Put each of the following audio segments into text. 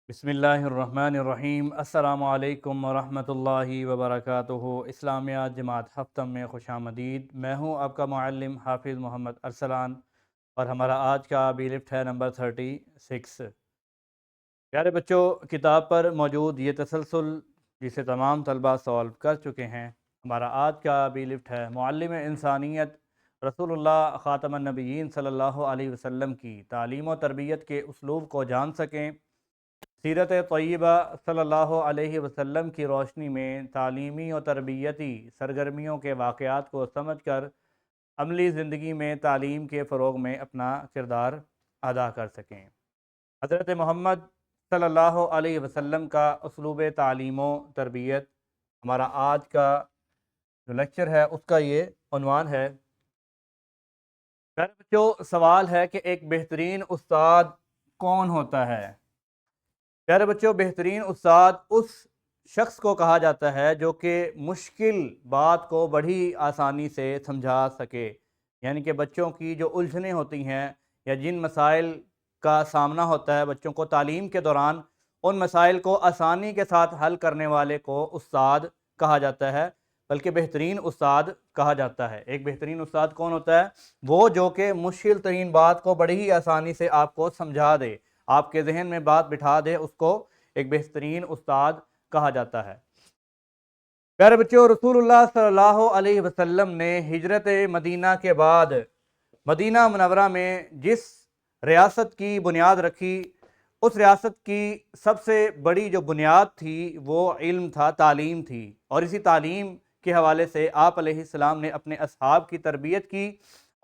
بسم اللہ الرحمن الرحیم۔ السلام علیکم ورحمۃ اللہ وبرکاتہ۔ اسلامیات جماعت ہفتم میں خوش آمدید۔ میں ہوں آپ کا معلم حافظ محمد ارسلان، اور ہمارا آج کا بی لفٹ ہے نمبر 36۔ پیارے بچوں، کتاب پر موجود یہ تسلسل جسے تمام طلبہ سولو کر چکے ہیں، ہمارا آج کا بی لفٹ ہے معلم انسانیت رسول اللہ خاتم النبیین صلی اللہ علیہ وسلم کی تعلیم و تربیت کے اسلوب کو جان سکیں۔ سیرت طیبہ صلی اللہ علیہ وسلم کی روشنی میں تعلیمی و تربیتی سرگرمیوں کے واقعات کو سمجھ کر عملی زندگی میں تعلیم کے فروغ میں اپنا کردار ادا کر سکیں۔ حضرت محمد صلی اللہ علیہ وسلم کا اسلوب تعلیم و تربیت ہمارا آج کا جو لیکچر ہے اس کا یہ عنوان ہے۔ پیارے بچوں، سوال ہے کہ ایک بہترین استاد کون ہوتا ہے؟ پیارے بچوں، بہترین استاد اس شخص کو کہا جاتا ہے جو کہ مشکل بات کو بڑی آسانی سے سمجھا سکے، یعنی کہ بچوں کی جو الجھنیں ہوتی ہیں یا جن مسائل کا سامنا ہوتا ہے بچوں کو تعلیم کے دوران، ان مسائل کو آسانی کے ساتھ حل کرنے والے کو استاد کہا جاتا ہے، بلکہ بہترین استاد کہا جاتا ہے۔ ایک بہترین استاد کون ہوتا ہے؟ وہ جو کہ مشکل ترین بات کو بڑی ہی آسانی سے آپ کو سمجھا دے، آپ کے ذہن میں بات بٹھا دے، اس کو ایک بہترین استاد کہا جاتا ہے۔ پیارے بچوں، رسول اللہ صلی اللہ علیہ وسلم نے ہجرت مدینہ کے بعد مدینہ منورہ میں جس ریاست کی بنیاد رکھی، اس ریاست کی سب سے بڑی جو بنیاد تھی وہ علم تھا، تعلیم تھی، اور اسی تعلیم کے حوالے سے آپ علیہ السلام نے اپنے اصحاب کی تربیت کی،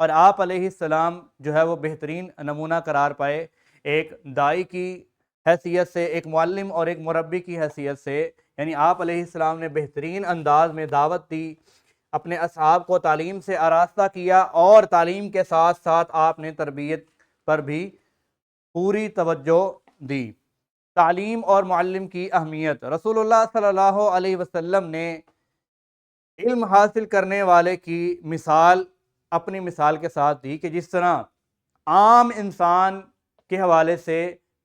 اور آپ علیہ السلام جو ہے وہ بہترین نمونہ قرار پائے، ایک داعی کی حیثیت سے، ایک معلم اور ایک مربی کی حیثیت سے، یعنی آپ علیہ السلام نے بہترین انداز میں دعوت دی، اپنے اصحاب کو تعلیم سے آراستہ کیا، اور تعلیم کے ساتھ ساتھ آپ نے تربیت پر بھی پوری توجہ دی۔ تعلیم اور معلم کی اہمیت۔ رسول اللہ صلی اللہ علیہ وسلم نے علم حاصل کرنے والے کی مثال اپنی مثال کے ساتھ دی کہ جس طرح عام انسان کے حوالے سے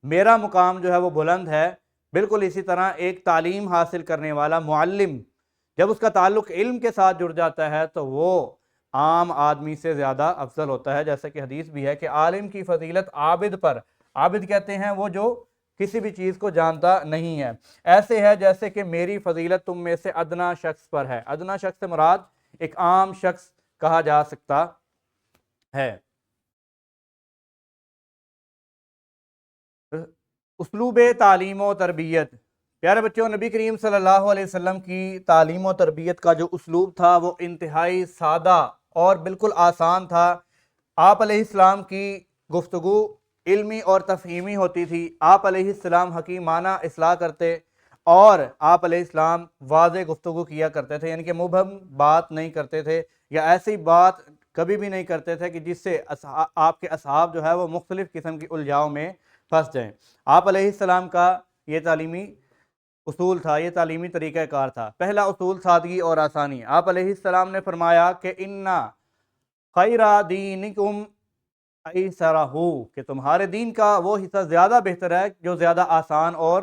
میرا مقام جو ہے وہ بلند ہے، بالکل اسی طرح ایک تعلیم حاصل کرنے والا معلم جب اس کا تعلق علم کے ساتھ جڑ جاتا ہے تو وہ عام آدمی سے زیادہ افضل ہوتا ہے، جیسا کہ حدیث بھی ہے کہ عالم کی فضیلت عابد پر، عابد کہتے ہیں وہ جو کسی بھی چیز کو جانتا نہیں ہے، ایسے ہے جیسے کہ میری فضیلت تم میں سے ادنا شخص پر ہے۔ ادنا شخص سے مراد ایک عام شخص کہا جا سکتا ہے۔ اسلوب تعلیم و تربیت۔ پیارے بچوں، نبی کریم صلی اللہ علیہ وسلم کی تعلیم و تربیت کا جو اسلوب تھا وہ انتہائی سادہ اور بالکل آسان تھا۔ آپ علیہ السلام کی گفتگو علمی اور تفہیمی ہوتی تھی، آپ علیہ السلام حکیمانہ اصلاح کرتے، اور آپ علیہ السلام واضح گفتگو کیا کرتے تھے، یعنی کہ مبہم بات نہیں کرتے تھے، یا ایسی بات کبھی بھی نہیں کرتے تھے کہ جس سے آپ کے اصحاب جو ہے وہ مختلف قسم کی الجھاؤ میں پھنس جائیں۔ آپ علیہ السلام کا یہ تعلیمی اصول تھا، یہ تعلیمی طریقہ کار تھا۔ پہلا اصول سادگی اور آسانی۔ آپ علیہ السلام نے فرمایا کہ اِنَّ خَيْرَ دِينِكُمْ أَيْسَرَهُ، کہ تمہارے دین کا وہ حصہ زیادہ بہتر ہے جو زیادہ آسان اور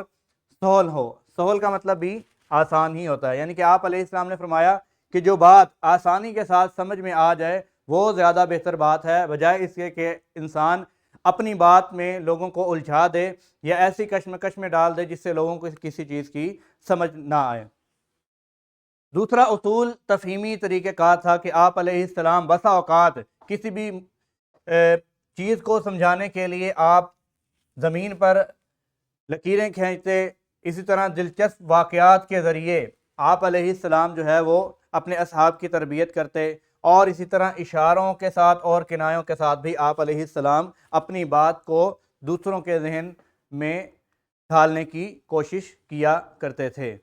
سہل ہو۔ سہل کا مطلب بھی آسان ہی ہوتا ہے، یعنی کہ آپ علیہ السلام نے فرمایا کہ جو بات آسانی کے ساتھ سمجھ میں آ جائے وہ زیادہ بہتر بات ہے، بجائے اس کے کہ انسان اپنی بات میں لوگوں کو الجھا دے یا ایسی کشمکش میں ڈال دے جس سے لوگوں کو کسی چیز کی سمجھ نہ آئے۔ دوسرا اصول تفہیمی طریقہ کار تھا کہ آپ علیہ السلام بسا اوقات کسی بھی چیز کو سمجھانے کے لیے آپ زمین پر لکیریں کھینچتے، اسی طرح دلچسپ واقعات کے ذریعے آپ علیہ السلام جو ہے وہ اپنے اصحاب کی تربیت کرتے، اور اسی طرح اشاروں کے ساتھ اور کنایوں کے ساتھ بھی آپ علیہ السلام اپنی بات کو دوسروں کے ذہن میں ڈھالنے کی کوشش کیا کرتے تھے۔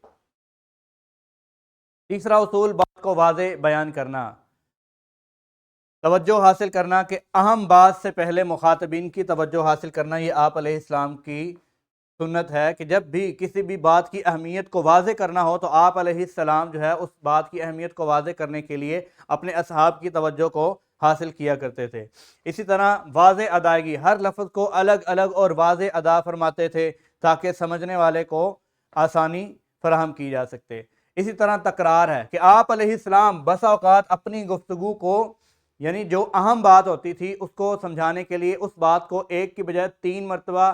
تیسرا اصول بات کو واضح بیان کرنا، توجہ حاصل کرنا، کہ اہم بات سے پہلے مخاطبین کی توجہ حاصل کرنا، یہ آپ علیہ السلام کی سنت ہے کہ جب بھی کسی بھی بات کی اہمیت کو واضح کرنا ہو تو آپ علیہ السلام جو ہے اس بات کی اہمیت کو واضح کرنے کے لیے اپنے اصحاب کی توجہ کو حاصل کیا کرتے تھے۔ اسی طرح واضح ادائیگی، ہر لفظ کو الگ الگ اور واضح ادا فرماتے تھے تاکہ سمجھنے والے کو آسانی فراہم کی جا سکتے۔ اسی طرح تکرار ہے کہ آپ علیہ السلام بسا اوقات اپنی گفتگو کو، یعنی جو اہم بات ہوتی تھی اس کو سمجھانے کے لیے اس بات کو ایک کی بجائے 3 مرتبہ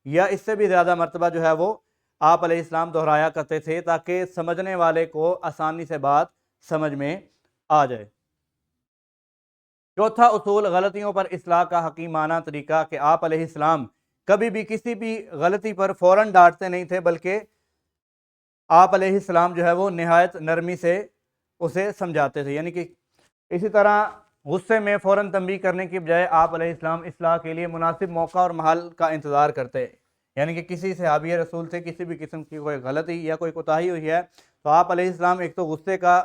یا اس سے بھی زیادہ مرتبہ جو ہے وہ آپ علیہ السلام دہرایا کرتے تھے تاکہ سمجھنے والے کو آسانی سے بات سمجھ میں آ جائے۔ چوتھا اصول، غلطیوں پر اصلاح کا حکیمانہ طریقہ، کہ آپ علیہ السلام کبھی بھی کسی بھی غلطی پر فوراً ڈانٹتے نہیں تھے، بلکہ آپ علیہ السلام جو ہے وہ نہایت نرمی سے اسے سمجھاتے تھے۔ یعنی کہ اسی طرح غصے میں فوراً تنبیہ کرنے کی بجائے آپ علیہ السلام اصلاح کے لیے مناسب موقع اور محل کا انتظار کرتے۔ یعنی کہ کسی صحابی رسول سے کسی بھی قسم کی کوئی غلطی یا کوئی کوتاہی ہوئی ہے تو آپ علیہ السلام ایک تو غصے کا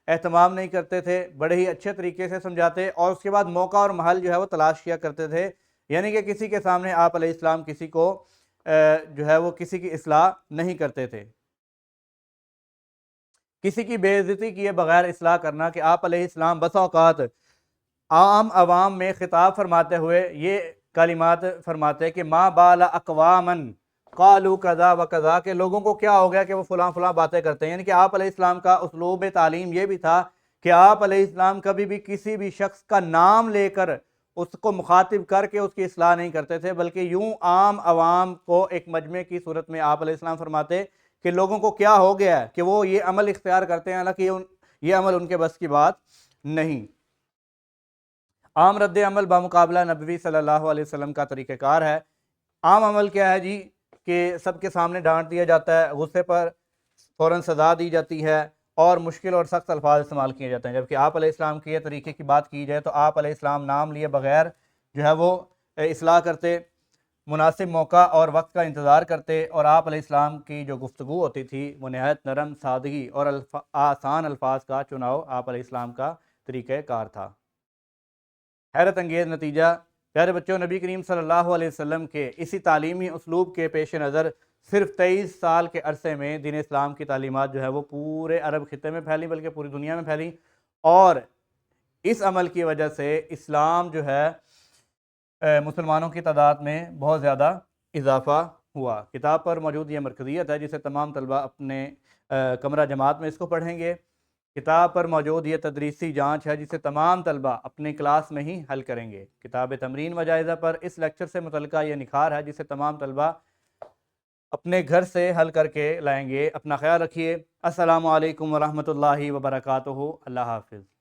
اہتمام نہیں کرتے تھے، بڑے ہی اچھے طریقے سے سمجھاتے، اور اس کے بعد موقع اور محل جو ہے وہ تلاش کیا کرتے تھے۔ یعنی کہ کسی کے سامنے آپ علیہ السلام کسی کو جو ہے وہ کسی کی اصلاح نہیں کرتے تھے۔ کسی کی بے عزتی کیے بغیر اصلاح کرنا، کہ آپ علیہ السلام بسا اوقات عام عوام میں خطاب فرماتے ہوئے یہ کلمات فرماتے کہ ما بال اقوامن قالوا کذا و کذا، کہ لوگوں کو کیا ہو گیا کہ وہ فلاں فلاں باتیں کرتے ہیں۔ یعنی کہ آپ علیہ السلام کا اسلوب تعلیم یہ بھی تھا کہ آپ علیہ السلام کبھی بھی کسی بھی شخص کا نام لے کر اس کو مخاطب کر کے اس کی اصلاح نہیں کرتے تھے، بلکہ یوں عام عوام کو ایک مجمع کی صورت میں آپ علیہ السلام فرماتے کہ لوگوں کو کیا ہو گیا ہے کہ وہ یہ عمل اختیار کرتے ہیں، حالانکہ یہ عمل ان کے بس کی بات نہیں۔ عام رد عمل بمقابلہ نبوی صلی اللہ علیہ وسلم کا طریقہ کار ہے۔ عام عمل کیا ہے جی؟ کہ سب کے سامنے ڈانٹ دیا جاتا ہے، غصے پر فوراً سزا دی جاتی ہے، اور مشکل اور سخت الفاظ استعمال کیے جاتے ہیں۔ جبکہ آپ علیہ السلام کے طریقے کی بات کی جائے تو آپ علیہ السلام نام لیے بغیر جو ہے وہ اصلاح کرتے، مناسب موقع اور وقت کا انتظار کرتے، اور آپ علیہ السلام کی جو گفتگو ہوتی تھی وہ نہایت نرم، سادگی اور آسان الفاظ کا چناؤ آپ علیہ السلام کا طریقہ کار تھا۔ حیرت انگیز نتیجہ، پیارے بچوں، نبی کریم صلی اللہ علیہ وسلم کے اسی تعلیمی اسلوب کے پیش نظر صرف 23 سال کے عرصے میں دین اسلام کی تعلیمات جو ہے وہ پورے عرب خطے میں پھیلیں، بلکہ پوری دنیا میں پھیلیں، اور اس عمل کی وجہ سے اسلام جو ہے مسلمانوں کی تعداد میں بہت زیادہ اضافہ ہوا۔ کتاب پر موجود یہ مرکزیت ہے جسے تمام طلبہ اپنے کمرہ جماعت میں اس کو پڑھیں گے۔ کتاب پر موجود یہ تدریسی جانچ ہے جسے تمام طلبہ اپنی کلاس میں ہی حل کریں گے۔ کتاب تمرین و جائزہ پر اس لیکچر سے متعلقہ یہ نکھار ہے جسے تمام طلبہ اپنے گھر سے حل کر کے لائیں گے۔ اپنا خیال رکھیے۔ السلام علیکم ورحمۃ اللہ وبرکاتہ۔ اللہ حافظ۔